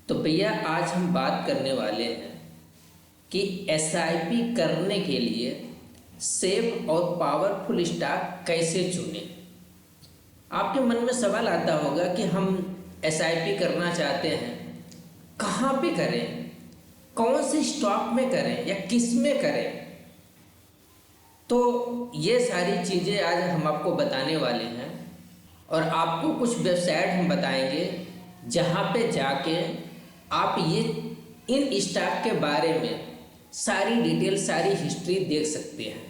तो भैया आज हम बात करने वाले हैं कि एसआईपी करने के लिए सेफ और पावरफुल स्टॉक कैसे चुनें। आपके मन में सवाल आता होगा कि हम एसआईपी करना चाहते हैं, कहाँ पे करें, कौन से स्टॉक में करें या किस में करें। तो ये सारी चीज़ें आज हम आपको बताने वाले हैं और आपको कुछ वेबसाइट हम बताएंगे जहाँ पे जाके आप ये इन स्टॉक के बारे में सारी डिटेल, सारी हिस्ट्री देख सकते हैं।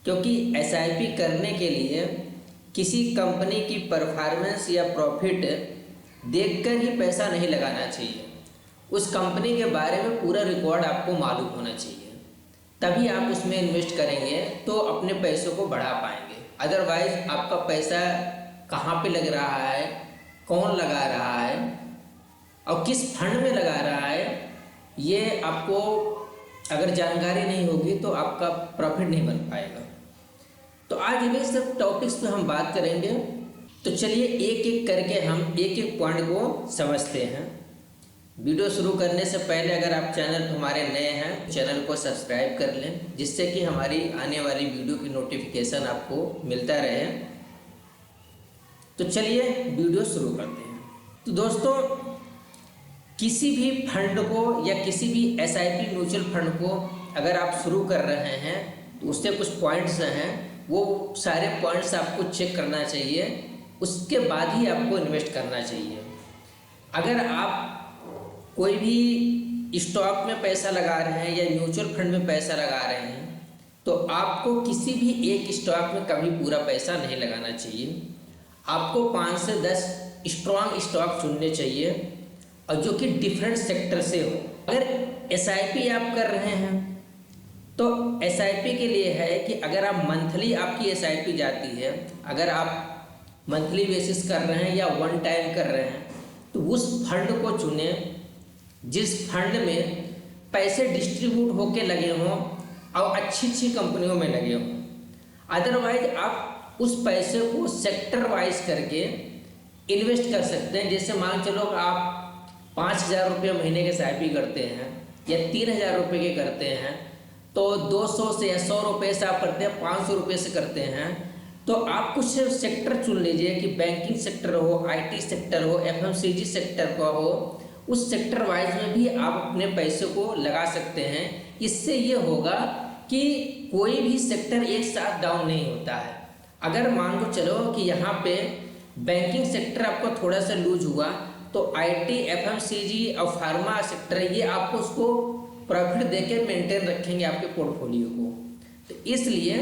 क्योंकि एसआईपी करने के लिए किसी कंपनी की परफॉर्मेंस या प्रॉफिट देखकर ही पैसा नहीं लगाना चाहिए। उस कंपनी के बारे में पूरा रिकॉर्ड आपको मालूम होना चाहिए, तभी आप उसमें इन्वेस्ट करेंगे तो अपने पैसों को बढ़ा पाएंगे। अदरवाइज आपका पैसा कहाँ पे लग रहा है, कौन लगा रहा है और किस फंड में लगा रहा है, ये आपको अगर जानकारी नहीं होगी तो आपका प्रॉफिट नहीं बन पाएगा। तो आज इन्हीं सब टॉपिक्स पे हम बात करेंगे। तो चलिए एक एक करके हम एक एक पॉइंट को समझते हैं। वीडियो शुरू करने से पहले अगर आप चैनल पर हमारे नए हैं, चैनल को सब्सक्राइब कर लें, जिससे कि हमारी आने वाली वीडियो की नोटिफिकेशन आपको मिलता रहे। तो चलिए वीडियो शुरू करते हैं। तो दोस्तों, किसी भी फंड को या किसी भी एसआईपी म्यूचुअल फंड को अगर आप शुरू कर रहे हैं तो उससे कुछ पॉइंट्स हैं, वो सारे पॉइंट्स आपको चेक करना चाहिए, उसके बाद ही आपको इन्वेस्ट करना चाहिए। अगर आप कोई भी स्टॉक में पैसा लगा रहे हैं या म्यूचुअल फंड में पैसा लगा रहे हैं तो आपको किसी भी एक स्टॉक में कभी पूरा पैसा नहीं लगाना चाहिए। आपको 5 से 10 स्ट्रॉन्ग स्टॉक चुनने चाहिए और जो कि डिफरेंट सेक्टर से हो। अगर एसआईपी आप कर रहे हैं तो एसआईपी के लिए है कि अगर आप मंथली आपकी एसआईपी जाती है, अगर आप मंथली बेसिस कर रहे हैं या वन टाइम कर रहे हैं तो उस फंड को चुनें जिस फंड में पैसे डिस्ट्रीब्यूट होके लगे हों और अच्छी अच्छी कंपनियों में लगे हों। अदरवाइज आप उस पैसे को सेक्टर वाइज करके इन्वेस्ट कर सकते हैं। जैसे मान चलो आप 5,000 रुपये महीने के एसआईपी करते हैं या 3,000 रुपये के करते हैं तो 200 से या 100 रुपये से आप करते हैं, 500 रुपये से करते हैं तो आप कुछ सेक्टर चुन लीजिए कि बैंकिंग सेक्टर हो, आईटी सेक्टर हो, एफएमसीजी सेक्टर का हो। उस सेक्टर वाइज में भी आप अपने पैसे को लगा सकते हैं। इससे ये होगा कि कोई भी सेक्टर एक साथ डाउन नहीं होता है। अगर मान लो चलो कि यहाँ पे बैंकिंग सेक्टर आपको थोड़ा सा लूज हुआ तो आईटी, एफएमसीजी और फार्मा सेक्टर ये आपको उसको प्रॉफिट देके मेंटेन रखेंगे आपके पोर्टफोलियो को। तो इसलिए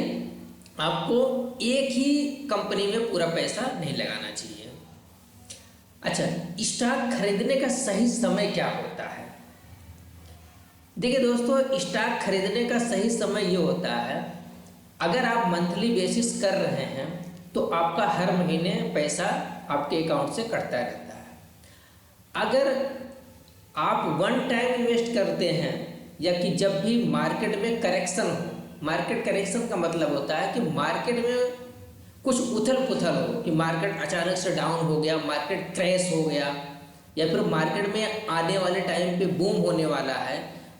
आपको एक ही कंपनी में पूरा पैसा नहीं लगाना चाहिए। अच्छा, स्टॉक खरीदने का सही समय क्या होता है? देखिए दोस्तों, स्टॉक खरीदने का सही समय ये होता है, अगर आप मंथली बेसिस कर रहे हैं तो आपका हर महीने पैसा आपके अकाउंट से कटता रहता है। अगर आप वन टाइम इन्वेस्ट करते हैं या कि जब भी मार्केट में करेक्शन हो, मार्केट करेक्शन का मतलब होता है कि मार्केट में कुछ उथल पुथल हो, कि मार्केट अचानक से डाउन हो गया, मार्केट क्रैश हो गया या फिर मार्केट में आने वाले टाइम पे बूम होने वाला है,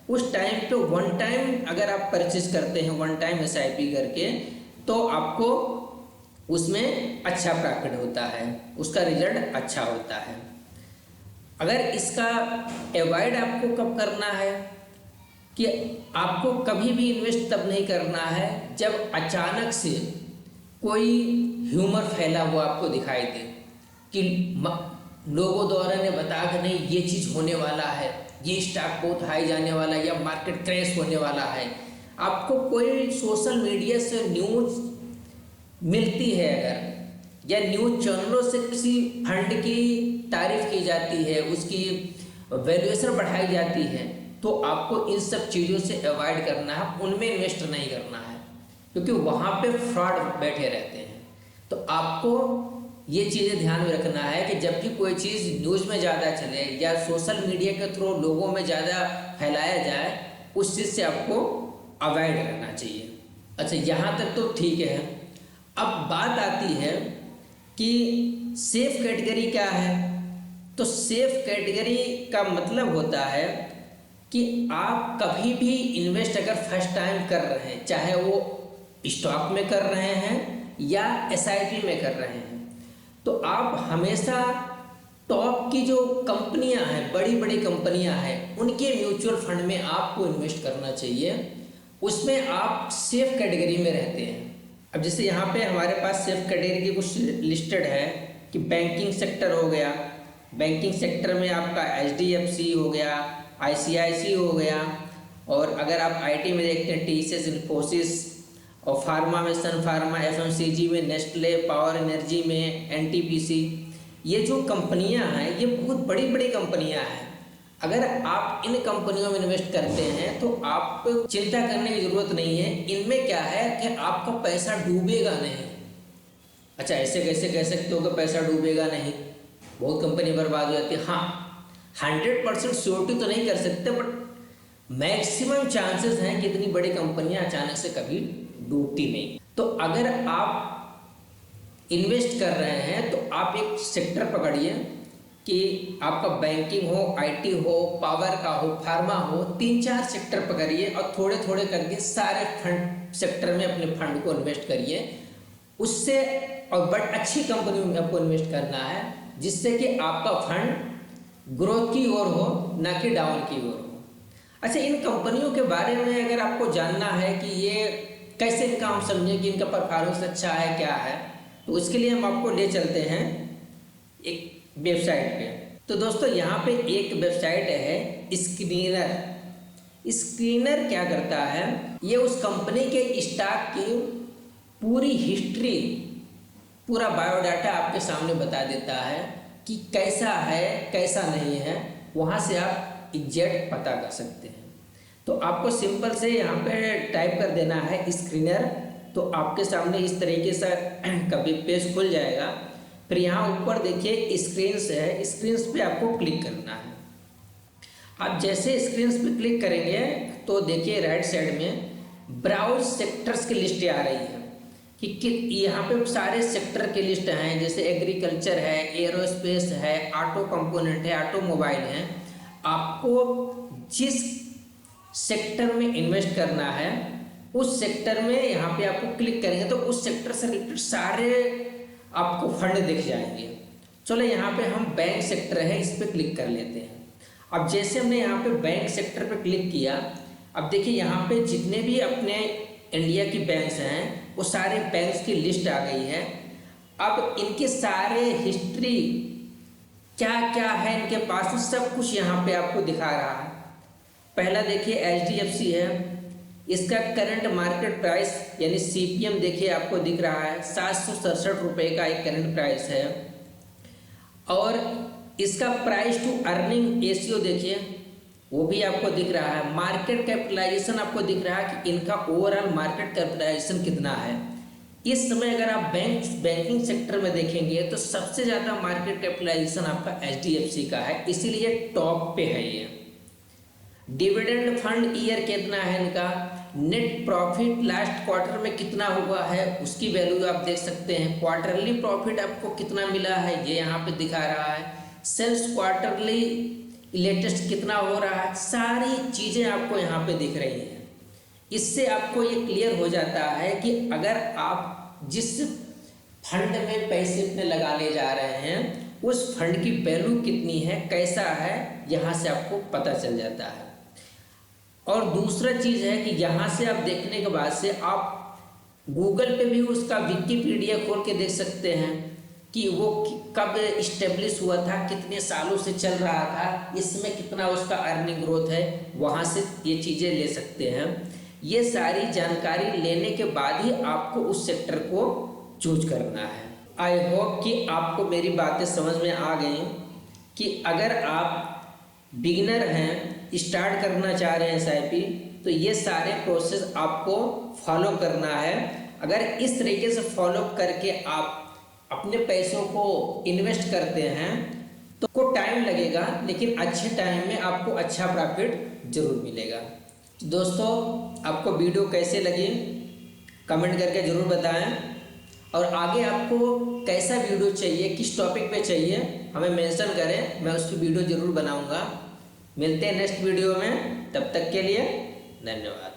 उस टाइम पे वन टाइम अगर आप परचेज करते हैं वन टाइम एसआईपी करके तो आपको उसमें अच्छा प्रॉफिट होता है, उसका रिजल्ट अच्छा होता है। अगर इसका अवॉइड आपको कब करना है कि आपको कभी भी इन्वेस्ट तब नहीं करना है जब अचानक से कोई ह्यूमर फैला हुआ आपको दिखाई दे कि लोगों द्वारा ने बताया कि नहीं ये चीज़ होने वाला है, ये स्टॉक बहुत हाई जाने वाला है या मार्केट क्रैश होने वाला है। आपको कोई सोशल मीडिया से न्यूज़ मिलती है अगर, या न्यूज़ चैनलों से किसी फंड की तारीफ की जाती है, उसकी वैल्यूएशन बढ़ाई जाती है, तो आपको इन सब चीज़ों से अवॉइड करना है, उनमें इन्वेस्ट नहीं करना है क्योंकि वहाँ पे फ्रॉड बैठे रहते हैं। तो आपको ये चीज़ें ध्यान में रखना है कि जब भी कोई चीज़ न्यूज़ में ज़्यादा चले या सोशल मीडिया के थ्रू लोगों में ज़्यादा फैलाया जाए, उस चीज़ से आपको अवॉइड करना चाहिए। अच्छा, यहाँ तक तो ठीक है। अब बात आती है कि सेफ कैटेगरी क्या है। तो सेफ कैटेगरी का मतलब होता है कि आप कभी भी इन्वेस्ट अगर फर्स्ट टाइम कर रहे हैं, चाहे वो स्टॉक में कर रहे हैं या एसआईपी में कर रहे हैं, तो आप हमेशा टॉप की जो कंपनियां हैं, बड़ी बड़ी कंपनियां हैं, उनके म्यूचुअल फंड में आपको इन्वेस्ट करना चाहिए। उसमें आप सेफ कैटेगरी में रहते हैं। अब जैसे यहाँ पे हमारे पास सेफ कैटेगरी की कुछ लिस्टेड है कि बैंकिंग सेक्टर हो गया, बैंकिंग सेक्टर में आपका एचडीएफसी हो गया, आईसीआईसी हो गया, और अगर आप आईटी में देखते हैं टीसीएस, इन्फोसिस, और फार्मा में सन फार्मा, एफएमसीजी में नेस्ले, पावर एनर्जी में एनटीपीसी। ये जो कंपनियां हैं ये बहुत बड़ी बड़ी कंपनियां हैं। अगर आप इन कंपनियों में इन्वेस्ट करते हैं तो आप चिंता करने की ज़रूरत नहीं है। इनमें क्या है कि आपका पैसा डूबेगा नहीं। अच्छा, ऐसे कैसे कह सकते हो कि पैसा डूबेगा नहीं, बहुत कंपनी बर्बाद हो जाती है? हाँ, 100% श्योरिटी तो नहीं कर सकते, बट मैक्सिमम चांसेस हैं कि इतनी बड़ी कंपनियां अचानक से कभी डूबती नहीं। तो अगर आप इन्वेस्ट कर रहे हैं तो आप एक सेक्टर पकड़िए कि आपका बैंकिंग हो, आईटी हो, पावर का हो, फार्मा हो, 3-4 सेक्टर पकड़िए और थोड़े थोड़े करके सारे फंड सेक्टर में अपने फंड को इन्वेस्ट करिए उससे। और बट अच्छी कंपनी में आपको इन्वेस्ट करना है जिससे कि आपका फंड ग्रोथ की ओर हो, ना कि डाउन की ओर हो। अच्छा, इन कंपनियों के बारे में अगर आपको जानना है कि ये कैसे इनका हम समझें कि इनका परफॉर्मेंस अच्छा है क्या है, तो उसके लिए हम आपको ले चलते हैं एक वेबसाइट पे। तो दोस्तों, यहाँ पे एक वेबसाइट है स्क्रीनर। स्क्रीनर क्या करता है, ये उस कंपनी के स्टॉक की पूरी हिस्ट्री, पूरा बायोडाटा आपके सामने बता देता है कि कैसा है कैसा नहीं है। वहाँ से आप एग्जैक्ट पता कर सकते हैं। तो आपको सिंपल से यहाँ पे टाइप कर देना है स्क्रीनर, तो आपके सामने इस तरीके से कभी पेज खुल जाएगा। फिर यहाँ ऊपर देखिए स्क्रीन्स है, स्क्रीन्स पे आपको क्लिक करना है। आप जैसे स्क्रीन्स पे क्लिक करेंगे तो देखिए राइट साइड में ब्राउज सेक्टर्स की लिस्ट आ रही है कि यहाँ पे सारे सेक्टर की लिस्ट हैं। जैसे एग्रीकल्चर है, एरोस्पेस है, ऑटो कंपोनेंट है, ऑटोमोबाइल है। आपको जिस सेक्टर में इन्वेस्ट करना है उस सेक्टर में यहाँ पे आपको क्लिक करेंगे तो उस सेक्टर से रिलेटेड सारे आपको फंड दिख जाएंगे। चलो, यहाँ पे हम बैंक सेक्टर है, इस पर क्लिक कर लेते हैं। अब जैसे हमने यहाँ पे बैंक सेक्टर पे क्लिक किया, अब देखिए यहाँ पे जितने भी अपने इंडिया की बैंक्स हैं वो सारे बैंक्स की लिस्ट आ गई है। अब इनके सारे हिस्ट्री क्या क्या है इनके पास, तो सब कुछ यहाँ पे आपको दिखा रहा है। पहला देखिए एचडीएफसी है, इसका करंट मार्केट प्राइस यानी सीपीएम देखिए आपको दिख रहा है 767 रुपये का एक करंट प्राइस है। और इसका प्राइस टू अर्निंग रेशियो देखिए वो भी आपको दिख रहा है। मार्केट कैपिटलाइजेशन आपको दिख रहा है कि इनका ओवरऑल मार्केट कैपिटलाइजेशन कितना है। इस समय अगर आप बैंकिंग सेक्टर में देखेंगे तो सबसे ज़्यादा मार्केट कैपिटलाइजेशन आपका एचडीएफसी का है, इसीलिए टॉप पे है ये। डिविडेंड फंड ईयर कितना है इनका, नेट प्रॉफिट लास्ट क्वार्टर में कितना हुआ है उसकी वैल्यू आप देख सकते हैं। क्वार्टरली प्रॉफिट आपको कितना मिला है ये यहाँ पे दिखा रहा है। सेल्स क्वार्टरली लेटेस्ट कितना हो रहा है, सारी चीज़ें आपको यहाँ पे दिख रही हैं। इससे आपको ये क्लियर हो जाता है कि अगर आप जिस फंड में पैसे अपने लगाने जा रहे हैं उस फंड की वैल्यू कितनी है, कैसा है, यहाँ से आपको पता चल जाता है। और दूसरा चीज़ है कि यहाँ से आप देखने के बाद से आप गूगल पे भी उसका विकिपीडिया खोल के देख सकते हैं कि वो कब इस्टेब्लिश हुआ था, कितने सालों से चल रहा था, इसमें कितना उसका अर्निंग ग्रोथ है, वहाँ से ये चीज़ें ले सकते हैं। ये सारी जानकारी लेने के बाद ही आपको उस सेक्टर को चूज करना है। आई होप कि आपको मेरी बातें समझ में आ गई कि अगर आप बिगिनर हैं, स्टार्ट करना चाह रहे हैं एसआईपी, तो ये सारे प्रोसेस आपको फॉलो करना है। अगर इस तरीके से फॉलो करके आप अपने पैसों को इन्वेस्ट करते हैं तो को टाइम लगेगा, लेकिन अच्छे टाइम में आपको अच्छा प्रॉफिट जरूर मिलेगा। तो दोस्तों, आपको वीडियो कैसे लगी कमेंट करके ज़रूर बताएं, और आगे आपको कैसा वीडियो चाहिए, किस टॉपिक पे चाहिए, हमें मेंशन करें, मैं उसकी वीडियो ज़रूर बनाऊंगा। मिलते हैं नेक्स्ट वीडियो में, तब तक के लिए धन्यवाद।